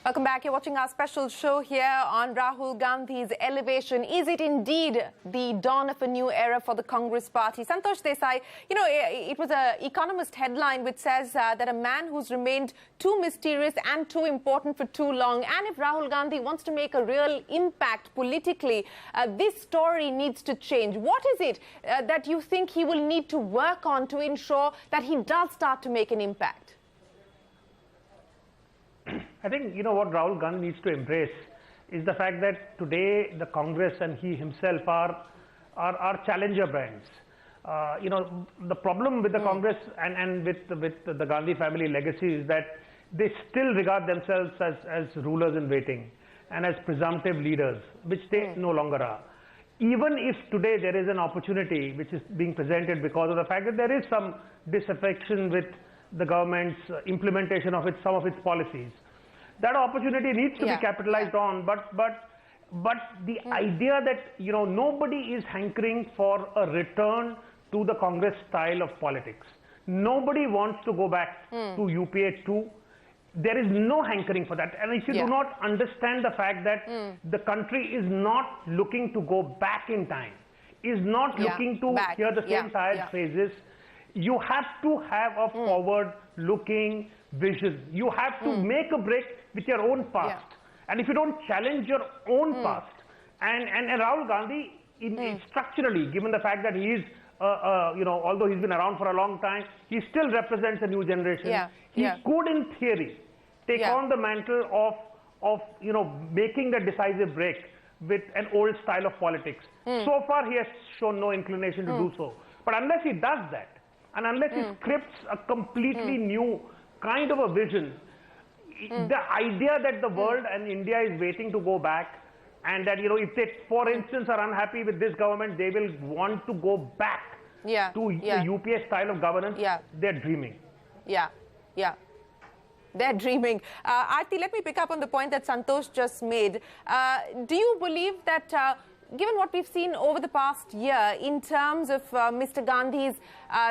Welcome back. You're watching our special show here on Rahul Gandhi's elevation. Is it indeed the dawn of a new era for the Congress party? Santosh Desai, you know, it was an Economist headline which says that a man who's remained too mysterious and too important for too long, and if Rahul Gandhi wants to make a real impact politically, this story needs to change. What is it that you think he will need to work on to ensure that he does start to make an impact? I think, what Rahul Gandhi needs to embrace is the fact that today the Congress and he himself are challenger brands. The problem with the Congress and with the Gandhi family legacy is that they still regard themselves as rulers in waiting and as presumptive leaders, which they no longer are. Even if today there is an opportunity which is being presented because of the fact that there is some disaffection with the government's implementation of some of its policies, that opportunity needs to be capitalized on. But the idea that nobody is hankering for a return to the Congress style of politics. Nobody wants to go back to UPA 2. There is no hankering for that. And if you do not understand the fact that the country is not looking to go back in time, is not looking to hear the same tired phrases, you have to have a forward-looking vision. You have to make a break with your own past. And if you don't challenge your own past, and Rahul Gandhi, structurally, given the fact that he is, although he's been around for a long time, he still represents a new generation. He could, in theory, take on the mantle of making the decisive break with an old style of politics. So far, he has shown no inclination to do so. But unless he does that, and unless he scripts a completely new kind of a vision, the idea that the world and India is waiting to go back, and that, if they, for instance, are unhappy with this government, they will want to go back to the UPA style of governance, they're dreaming. They're dreaming. Aarti, let me pick up on the point that Santosh just made. Do you believe that given what we've seen over the past year in terms of Mr. Gandhi's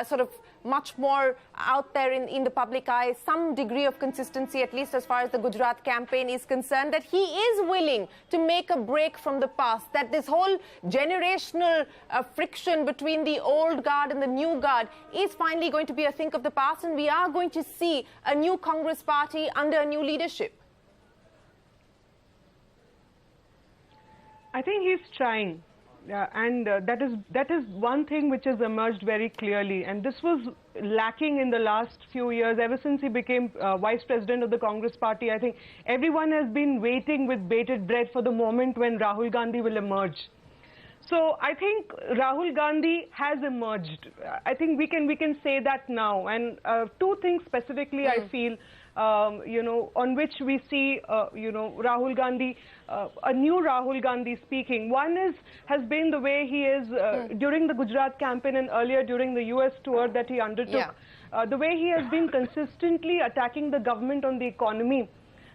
sort of much more out there in the public eye, some degree of consistency, at least as far as the Gujarat campaign is concerned, that he is willing to make a break from the past, that this whole generational friction between the old guard and the new guard is finally going to be a thing of the past, and we are going to see a new Congress party under a new leadership? I think he's trying, and that is one thing which has emerged very clearly, and this was lacking in the last few years. Ever since he became vice president of the Congress party, I think everyone has been waiting with bated breath for the moment when Rahul Gandhi will emerge. So I think Rahul Gandhi has emerged. I think we can say that now, and two things specifically I feel on which we see, Rahul Gandhi, a new Rahul Gandhi speaking. One has been the way he is, during the Gujarat campaign and earlier during the US tour that he undertook, the way he has been consistently attacking the government on the economy.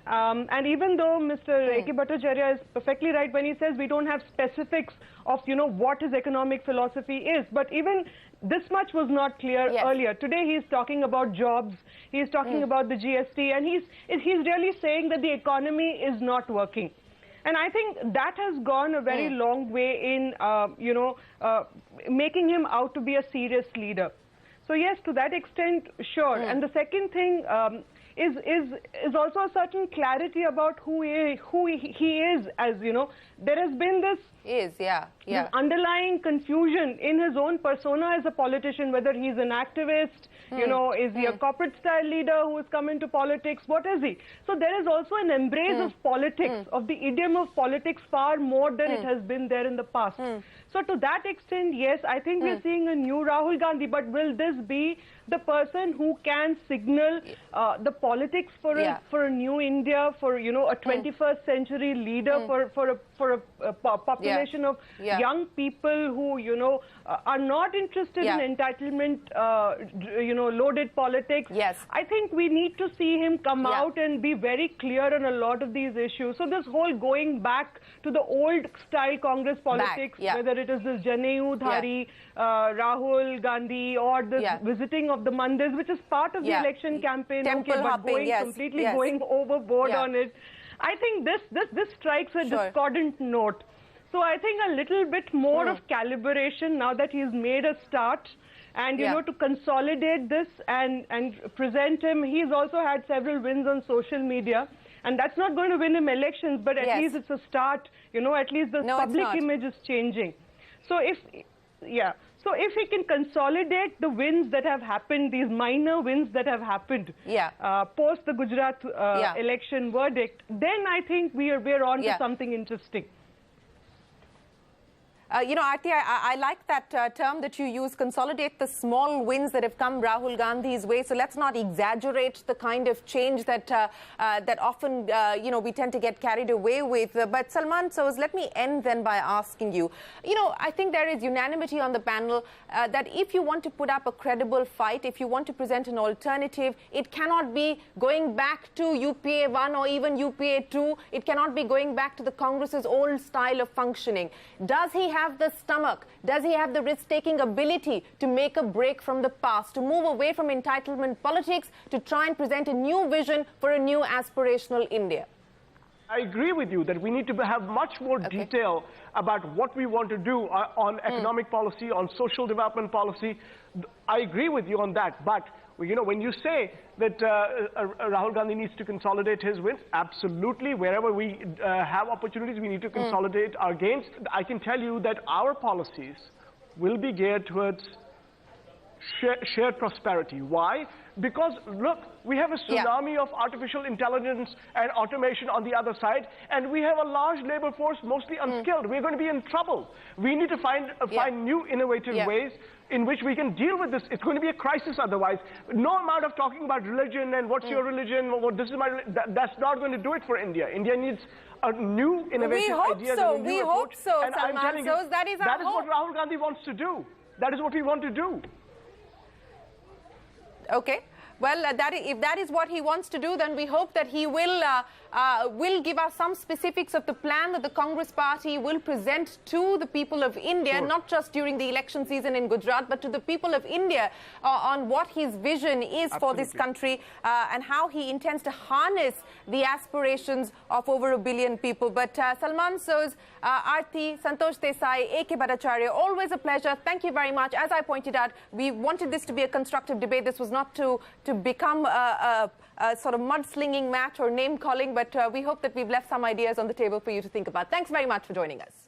And even though Mr. A.K. Bhattacharya is perfectly right when he says we don't have specifics of, what his economic philosophy is, but even this much was not clear earlier. Today he's talking about jobs, he's talking about the GST, and he's really saying that the economy is not working. And I think that has gone a very long way in, making him out to be a serious leader. So yes, to that extent, sure. And the second thing is also a certain clarity about who he is, as there has been this underlying confusion in his own persona as a politician, whether he's an activist, is he a corporate style leader who has come into politics, what is he? So there is also an embrace of politics, of the idiom of politics, far more than it has been there in the past. So to that extent, yes, I think we're seeing a new Rahul Gandhi, but will this be the person who can signal the politics for a new India, for a 21st century leader, for a population of young people who are not interested in entitlement loaded politics? I think we need to see him come out and be very clear on a lot of these issues. So this whole going back to the old style Congress politics, whether it is this Janeyu-dhari Rahul Gandhi or this visiting of the mandirs, which is part of the election campaign, Temple but hopping, going completely going overboard on it. I think this strikes a discordant note. So I think a little bit more of calibration now that he's made a start, and you know, to consolidate this and present him. He's also had several wins on social media, and that's not going to win him elections, but at least it's a start. You know, at least the public image is changing. So if he can consolidate the wins that have happened, these minor wins that have happened post the Gujarat election verdict, then I think we're on to something interesting. You know, Aarti, I like that term that you use, consolidate the small wins that have come Rahul Gandhi's way. So let's not exaggerate the kind of change that that often, you know, we tend to get carried away with. But Salman Soz, let me end then by asking you, you know, I think there is unanimity on the panel that if you want to put up a credible fight, if you want to present an alternative, it cannot be going back to UPA 1 or even UPA 2. It cannot be going back to the Congress's old style of functioning. Does he have the stomach? Does he have the risk-taking ability to make a break from the past, to move away from entitlement politics, to try and present a new vision for a new aspirational India? I agree with you that we need to have much more detail about what we want to do on economic policy, on social development policy. I agree with you on that, but you know, when you say that Rahul Gandhi needs to consolidate his wins, absolutely. Wherever we have opportunities, we need to consolidate our gains. I can tell you that our policies will be geared towards shared prosperity. Why? Because, look, we have a tsunami of artificial intelligence and automation on the other side, and we have a large labor force, mostly unskilled. We're going to be in trouble. We need to find new innovative ways in which we can deal with this. It's going to be a crisis otherwise. No amount of talking about religion and what's your religion, or this is my that's not going to do it for India. India needs a new innovative ideas and a new approach. And I'm telling you, that is what Rahul Gandhi wants to do. That is what we want to do. Okay. Well, if that is what he wants to do, then we hope that he will give us some specifics of the plan that the Congress party will present to the people of India, not just during the election season in Gujarat, but to the people of India on what his vision is for this country and how he intends to harness the aspirations of over 1 billion people. But Salman Soz, Aarti, Santosh Desai, A.K. Bhattacharya, always a pleasure. Thank you very much. As I pointed out, we wanted this to be a constructive debate. This was not to become a sort of mudslinging match or name-calling, but we hope that we've left some ideas on the table for you to think about. Thanks very much for joining us.